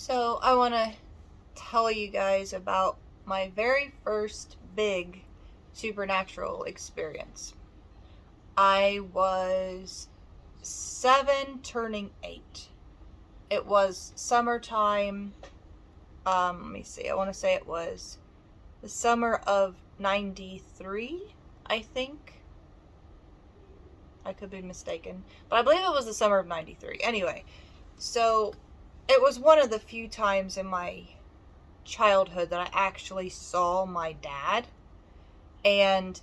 So, I want to tell you guys about my very first big supernatural experience. I was 7 turning 8. It was summertime. Let me see. I want to say it was the summer of 93, I think. I could be mistaken. But I believe it was the summer of 93. Anyway, so it was one of the few times in my childhood that I actually saw my dad. And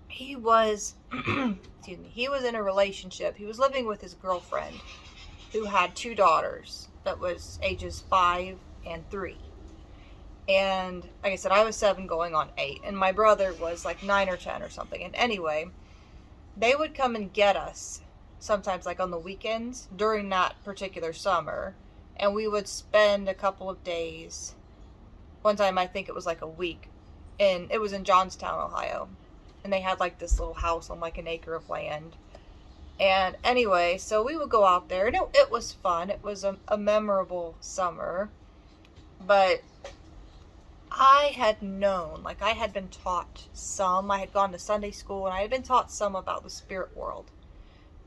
he was, excuse me, he was in a relationship. He was living with his girlfriend who had 2 daughters that was ages 5 and 3. And like I said, I was 7 going on 8. And my brother was like 9 or 10 or something. And anyway, they would come and get us sometimes like on the weekends during that particular summer. And we would spend a couple of days. One time I think it was like a week. And it was in Johnstown, Ohio. And they had like this little house on like an acre of land. And anyway, so we would go out there. And it was fun. It was a memorable summer. But I had known, like I had been taught some. I had gone to Sunday school and I had been taught some about the spirit world.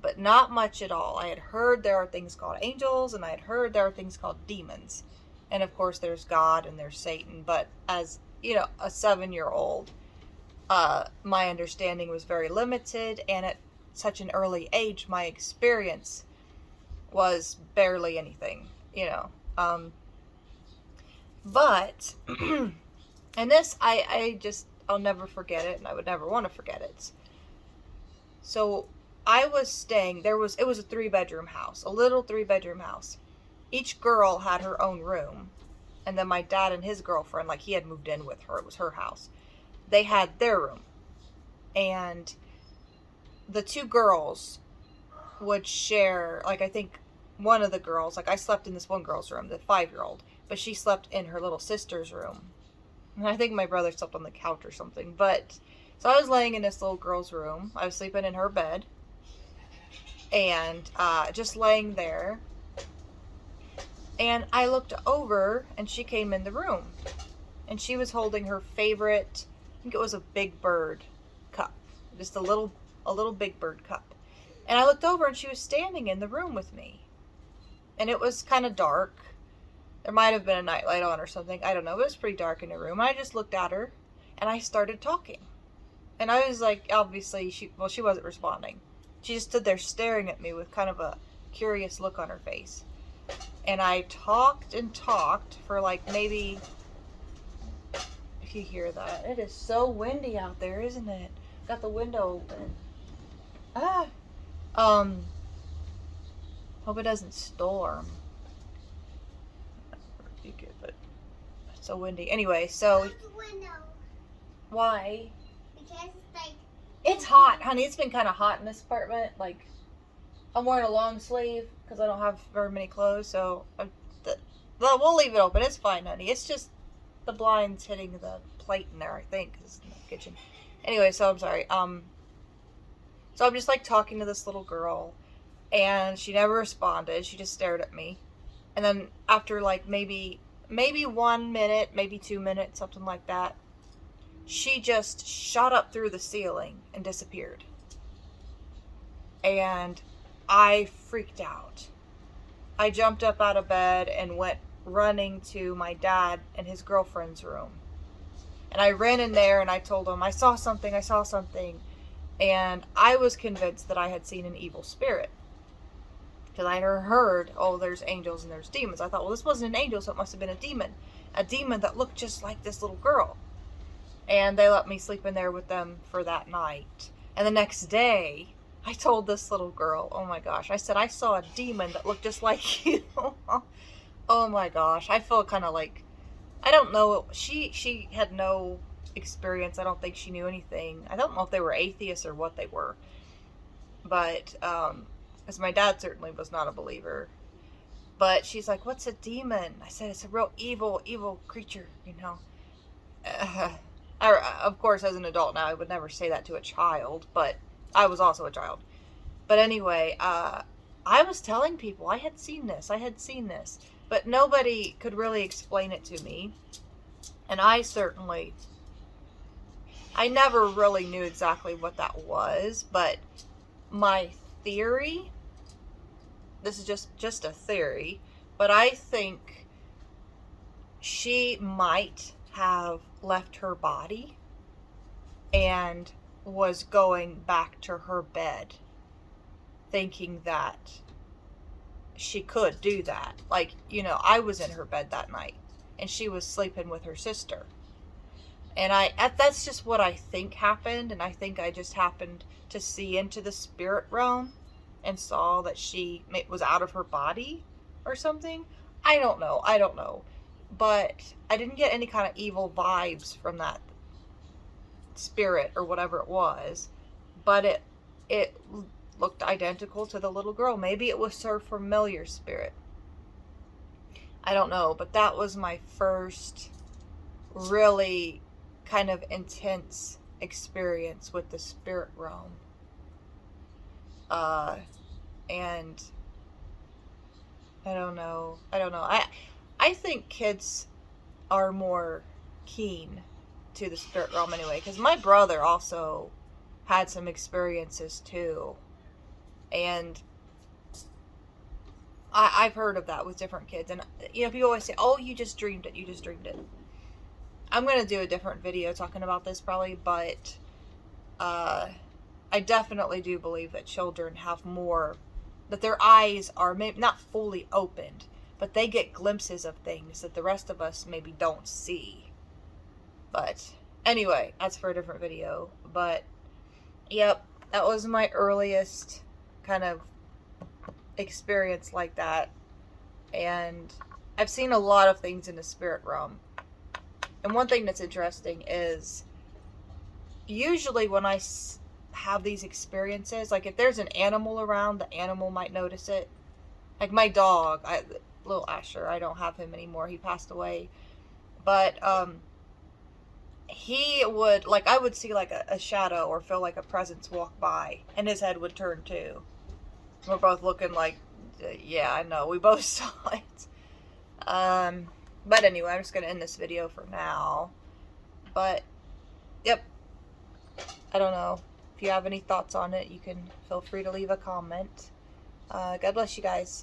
But not much at all. I had heard there are things called angels, and I had heard there are things called demons. And of course there's God and there's Satan. But as, you know, a 7-year-old, my understanding was very limited, and at such an early age, my experience was barely anything, you know. But, and this, I'll never forget it, and I would never want to forget it. So, I was staying, it was a 3-bedroom house, a little 3-bedroom house. Each girl had her own room, and then my dad and his girlfriend, like he had moved in with her, it was her house. They had their room. And the 2 girls would share, like I think one of the girls, like I slept in this one girl's room, the 5-year-old, but she slept in her little sister's room. And I think my brother slept on the couch or something. But, so I was laying in this little girl's room. I was sleeping in her bed. And just laying there. And I looked over and she came in the room. And she was holding her favorite, I think it was a Big Bird cup. Just a little Big Bird cup. And I looked over and she was standing in the room with me. And it was kind of dark. There might have been a nightlight on or something. I don't know. It was pretty dark in the room. I just looked at her and I started talking. And I was like, obviously, she wasn't responding. She just stood there staring at me with kind of a curious look on her face. And I talked and talked for like maybe, if you hear that, it is so windy out there, isn't it? Got the window open. Hope it doesn't storm. But it's so windy. Anyway, so why? Because it's like it's hot, honey. It's been kind of hot in this apartment. Like I'm wearing a long sleeve because I don't have very many clothes. So we'll leave it open. It's fine, honey. It's just the blinds hitting the plate in there. I think is in the kitchen. Anyway, so I'm sorry. So I'm just like talking to this little girl, and she never responded. She just stared at me. And then after like maybe 1 minute, maybe 2 minutes, something like that, she just shot up through the ceiling and disappeared. And I freaked out. I jumped up out of bed and went running to my dad and his girlfriend's room. And I ran in there and I told him, I saw something. And I was convinced that I had seen an evil spirit. Because I had heard, oh, there's angels and there's demons. I thought, well, this wasn't an angel, so it must have been a demon. A demon that looked just like this little girl. And they let me sleep in there with them for that night. And the next day, I told this little girl, oh my gosh, I said, I saw a demon that looked just like you. Oh my gosh, I feel kind of like, I don't know, she had no experience. I don't think she knew anything. I don't know if they were atheists or what they were. But, because my dad certainly was not a believer. But she's like, what's a demon? I said, it's a real evil creature, you know. Of course, as an adult now, I would never say that to a child, but I was also a child. But anyway, I was telling people I had seen this, but nobody could really explain it to me. And I never really knew exactly what that was, but my theory, this is just a theory, but I think she might have left her body and was going back to her bed, thinking that she could do that. Like, I was in her bed that night and she was sleeping with her sister. And that's just what I think happened. And I think I just happened to see into the spirit realm and saw that she was out of her body or something. I don't know. But I didn't get any kind of evil vibes from that spirit or whatever it was. But it looked identical to the little girl. Maybe it was her familiar spirit. I don't know. But that was my first really kind of intense experience with the spirit realm. And I don't know. I think kids are more keen to the spirit realm anyway, because my brother also had some experiences too. And I've heard of that with different kids. And, people always say, oh, you just dreamed it. I'm going to do a different video talking about this probably, but I definitely do believe that children have more, that their eyes are maybe not fully opened, but they get glimpses of things that the rest of us maybe don't see. But anyway, that's for a different video. But yep, that was my earliest kind of experience like that. And I've seen a lot of things in the spirit realm. And one thing that's interesting is usually when I have these experiences, like if there's an animal around, the animal might notice it. Like my dog, little Asher, I don't have him anymore. He passed away. But he would, like, I would see like a shadow or feel like a presence walk by, and his head would turn too. We're both looking like, yeah, I know, we both saw it. But anyway, I'm just going to end this video for now. But, yep. I don't know. If you have any thoughts on it, you can feel free to leave a comment. God bless you guys.